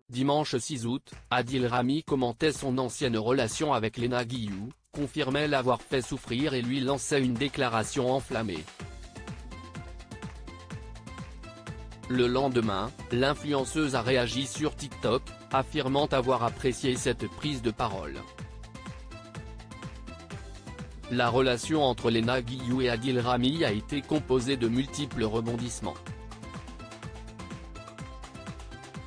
Dimanche 6 août, Adil Rami commentait son ancienne relation avec Léna Guillou, confirmait l'avoir fait souffrir et lui lançait une déclaration enflammée. Le lendemain, l'influenceuse a réagi sur TikTok, affirmant avoir apprécié cette prise de parole. La relation entre Léna Guillou et Adil Rami a été composée de multiples rebondissements.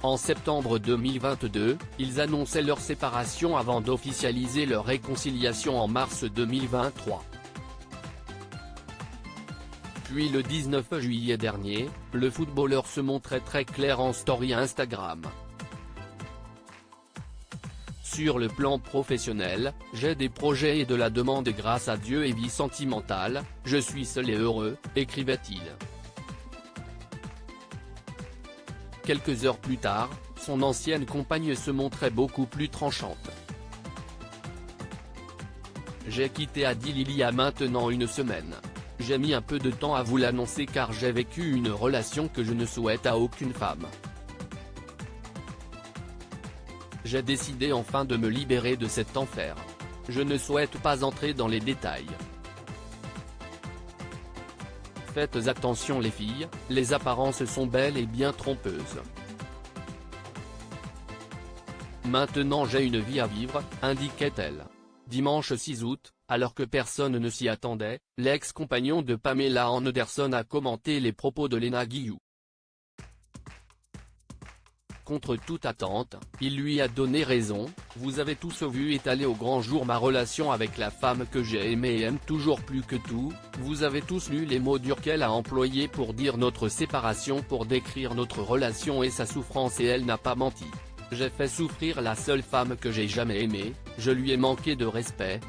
En septembre 2022, ils annonçaient leur séparation avant d'officialiser leur réconciliation en mars 2023. Puis le 19 juillet dernier, le footballeur se montrait très clair en story Instagram. Sur le plan professionnel, j'ai des projets et de la demande grâce à Dieu et vie sentimentale, je suis seul et heureux, écrivait-il. Quelques heures plus tard, son ancienne compagne se montrait beaucoup plus tranchante. J'ai quitté Adil il y a maintenant une semaine. J'ai mis un peu de temps à vous l'annoncer car j'ai vécu une relation que je ne souhaite à aucune femme. J'ai décidé enfin de me libérer de cet enfer. Je ne souhaite pas entrer dans les détails. Faites attention les filles, les apparences sont belles et bien trompeuses. Maintenant j'ai une vie à vivre, indiquait-elle. Dimanche 6 août, alors que personne ne s'y attendait, l'ex-compagnon de Pamela Anderson a commenté les propos de Léna Guillou. Contre toute attente, il lui a donné raison, vous avez tous vu étaler au grand jour ma relation avec la femme que j'ai aimée et aime toujours plus que tout, vous avez tous lu les mots durs qu'elle a employés pour dire notre séparation pour décrire notre relation et sa souffrance et elle n'a pas menti. J'ai fait souffrir la seule femme que j'ai jamais aimée, je lui ai manqué de respect.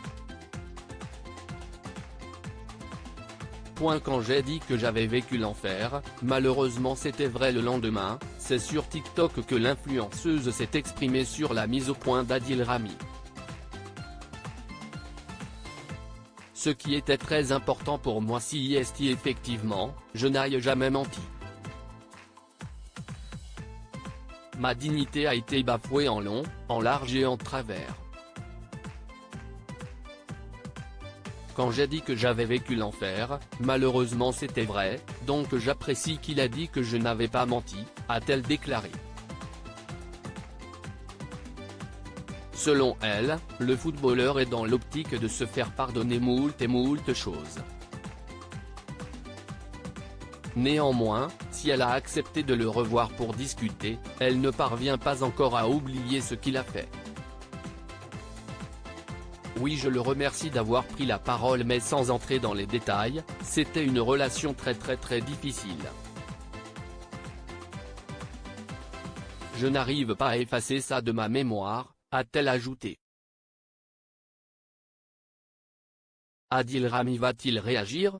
Quand j'ai dit que j'avais vécu l'enfer, malheureusement c'était vrai le lendemain, c'est sur TikTok que l'influenceuse s'est exprimée sur la mise au point d'Adil Rami. Ce qui était très important pour moi si effectivement, je n'ai jamais menti. Ma dignité a été bafouée en long, en large et en travers. Quand j'ai dit que j'avais vécu l'enfer, malheureusement c'était vrai, donc j'apprécie qu'il a dit que je n'avais pas menti, a-t-elle déclaré. Selon elle, le footballeur est dans l'optique de se faire pardonner moult et moult choses. Néanmoins, si elle a accepté de le revoir pour discuter, elle ne parvient pas encore à oublier ce qu'il a fait. Oui, je le remercie d'avoir pris la parole mais sans entrer dans les détails, c'était une relation très difficile. Je n'arrive pas à effacer ça de ma mémoire, a-t-elle ajouté. Adil Rami va-t-il réagir ?